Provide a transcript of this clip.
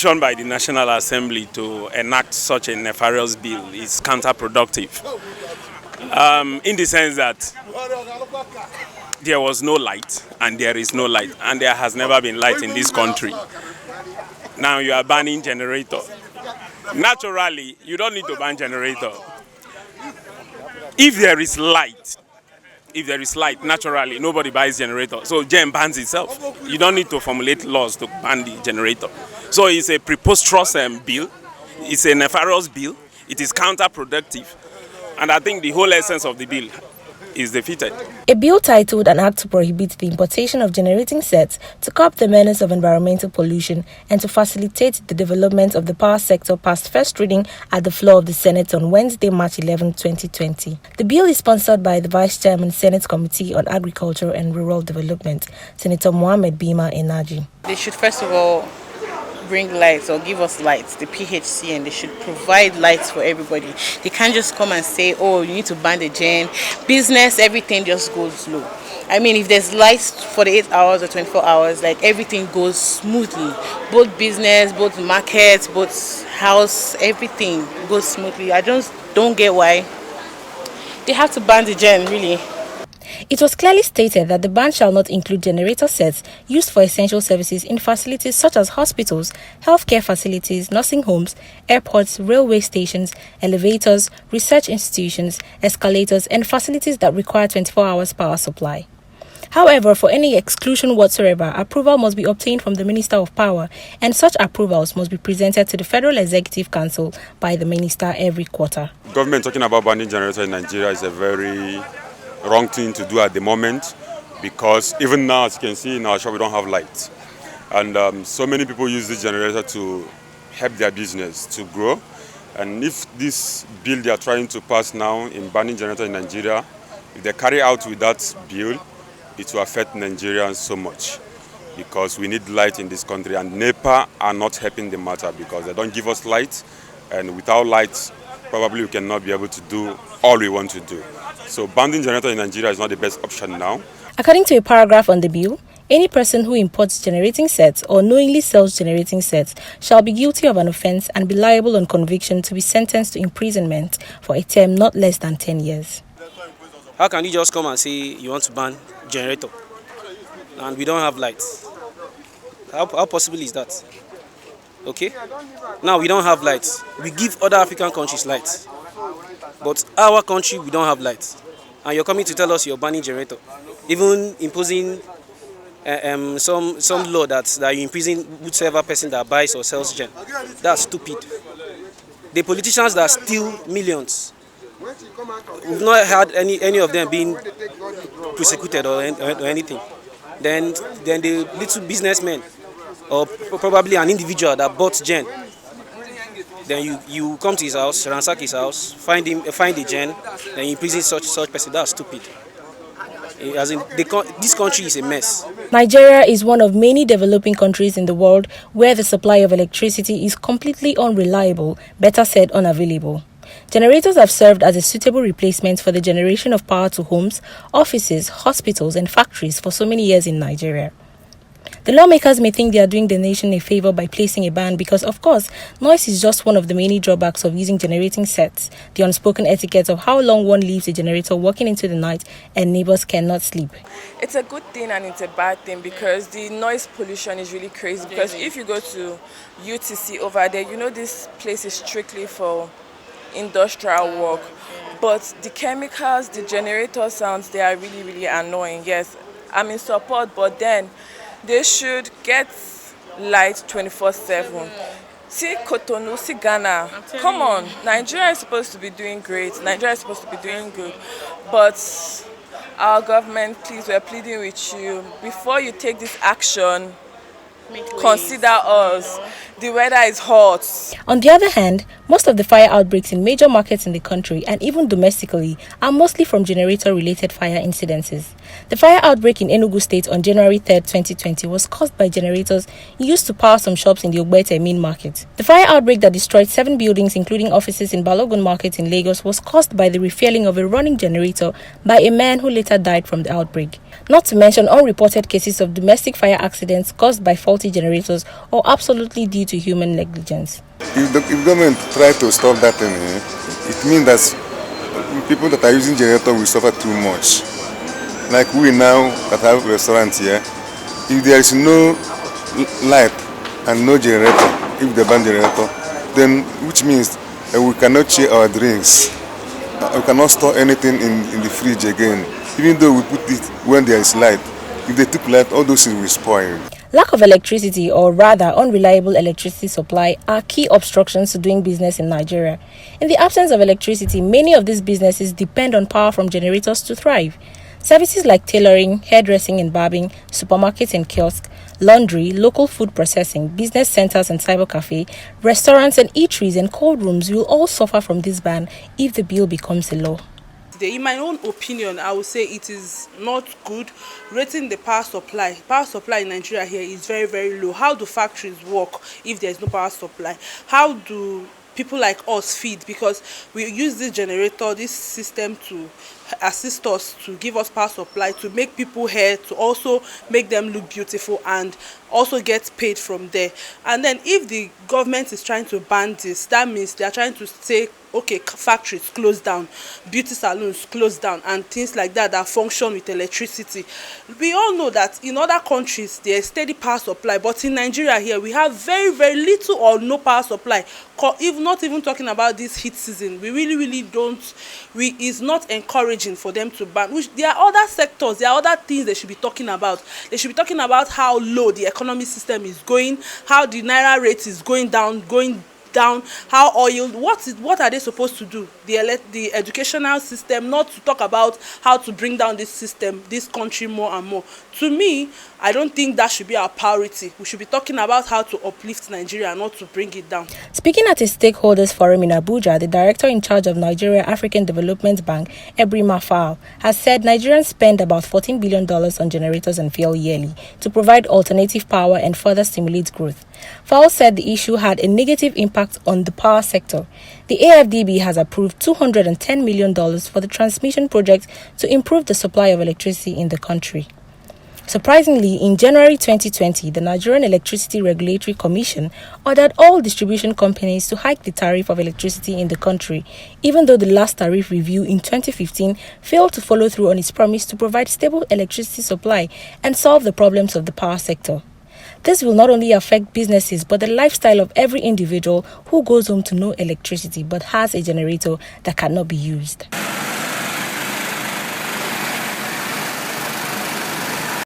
decision by the National Assembly to enact such a nefarious bill is counterproductive, in the sense that there was no light and there is no light, and there has never been light in this country. Now you are banning generator. Naturally, you don't need to ban generator. If there is light, naturally, nobody buys generator. So gen bans itself. You don't need to formulate laws to ban the generator. So it's a preposterous bill. It's a nefarious bill. It is counterproductive. And I think the whole essence of the bill is defeated. A bill titled An Act to Prohibit the Importation of Generating Sets to Curb the Menace of Environmental Pollution and to Facilitate the Development of the Power Sector passed first reading at the floor of the Senate on Wednesday, March 11, 2020. The bill is sponsored by the Vice Chairman, Senate Committee on Agriculture and Rural Development, Senator Mohammed Bima Enaji. They should first of all bring lights or give us lights, the PHC, and they should provide lights for everybody. They can't just come and say, oh, you need to ban the gen. Business, everything just goes slow. I mean, if there's lights for the 8 hours or 24 hours, like everything goes smoothly. Both business, both markets, both house, everything goes smoothly. I just don't get why they have to ban the gen, really. It was clearly stated that the ban shall not include generator sets used for essential services in facilities such as hospitals, healthcare facilities, nursing homes, airports, railway stations, elevators, research institutions, escalators, and facilities that require 24 hours power supply. However, for any exclusion whatsoever, approval must be obtained from the Minister of Power, and such approvals must be presented to the Federal Executive Council by the Minister every quarter. Government talking about banning generator in Nigeria is a very wrong thing to do at the moment, because even now, as you can see in our shop, we don't have lights. And so many people use this generator to help their business to grow. And if this bill they are trying to pass now in banning generator in Nigeria, if they carry out with that bill, it will affect Nigerians so much, because we need light in this country, and NEPA are not helping the matter because they don't give us light, and without light, probably we cannot be able to do all we want to do. So banning generator in Nigeria is not the best option now. According to a paragraph on the bill, any person who imports generating sets or knowingly sells generating sets shall be guilty of an offence and be liable on conviction to be sentenced to imprisonment for a term not less than 10 years. How can you just come and say you want to ban generator and we don't have lights? How possible is that? Okay? Now we don't have lights. We give other African countries lights. But our country, we don't have lights. And you're coming to tell us you're banning generator. Even imposing some law that you imprison whichever person that buys or sells gen. That's stupid. The politicians that steal millions, we've not had any of them being prosecuted or anything. Then the little businessman or probably an individual that bought gen, then you come to his house, ransack his house, find the gen, then you imprison such person. That's stupid. As in, this country is a mess. Nigeria is one of many developing countries in the world where the supply of electricity is completely unreliable, better said unavailable. Generators have served as a suitable replacement for the generation of power to homes, offices, hospitals, and factories for so many years in Nigeria. The lawmakers may think they are doing the nation a favor by placing a ban because, of course, noise is just one of the many drawbacks of using generating sets, the unspoken etiquette of how long one leaves a generator working into the night and neighbors cannot sleep. It's a good thing and it's a bad thing because the noise pollution is really crazy. Because if you go to UTC over there, you know this place is strictly for industrial work. But the chemicals, the generator sounds, they are really, really annoying. Yes, I'm in support, but then they should get light 24/7. See Cotonou, see Ghana. Come on, Nigeria is supposed to be doing great. Nigeria is supposed to be doing good. But our government, please, we're pleading with you. Before you take this action, consider us. The weather is hot. On the other hand, most of the fire outbreaks in major markets in the country and even domestically are mostly from generator-related fire incidences. The fire outbreak in Enugu State on January 3, 2020 was caused by generators used to power some shops in the Ogbete main market. The fire outbreak that destroyed 7 buildings including offices in Balogun Market in Lagos was caused by the refueling of a running generator by a man who later died from the outbreak. Not to mention unreported cases of domestic fire accidents caused by faulty generators or absolutely due to to human negligence. If the government try to stop that thing, it means that people that are using generator will suffer too much. Like we now that have restaurants here, if there is no light and no generator, if they ban generator, then which means we cannot chill our drinks. We cannot store anything in the fridge again, even though we put it when there is light. If they took light, all those things will spoil. Lack of electricity, or rather unreliable electricity supply, are key obstructions to doing business in Nigeria. In the absence of electricity, many of these businesses depend on power from generators to thrive. Services like tailoring, hairdressing and barbing, supermarkets and kiosks, laundry, local food processing, business centers and cyber cafe, restaurants and eateries and cold rooms will all suffer from this ban if the bill becomes a law. In my own opinion, I would say it is not good. Rating the power supply. Power supply in Nigeria here is very, very low. How do factories work if there is no power supply? How do people like us feed? Because we use this generator, this system to assist us, to give us power supply, to make people hair, to also make them look beautiful and also get paid from there. And then if the government is trying to ban this, that means they are trying to say, okay, factories close down, beauty salons close down, and things like that that function with electricity. We all know that in other countries there is steady power supply, but in Nigeria here we have very, very little or no power supply. If not even talking about this heat season, we really don't. It's not encouraging for them to ban. Which there are other sectors, there are other things they should be talking about. They should be talking about how low the economic system is going, how the naira rate is going down, how oil, what are they supposed to do? The educational system, not to talk about how to bring down this system, this country more and more. To me, I don't think that should be our priority. We should be talking about how to uplift Nigeria, not to bring it down. Speaking at a stakeholders forum in Abuja, the director in charge of Nigeria African Development Bank, Ebrima Fal, has said Nigerians spend about $14 billion on generators and fuel yearly to provide alternative power and further stimulate growth. Fal said the issue had a negative impact on the power sector. The AFDB has approved $210 million for the transmission project to improve the supply of electricity in the country. Surprisingly, in January 2020, the Nigerian Electricity Regulatory Commission ordered all distribution companies to hike the tariff of electricity in the country, even though the last tariff review in 2015 failed to follow through on its promise to provide stable electricity supply and solve the problems of the power sector. This will not only affect businesses but the lifestyle of every individual who goes home to no electricity but has a generator that cannot be used.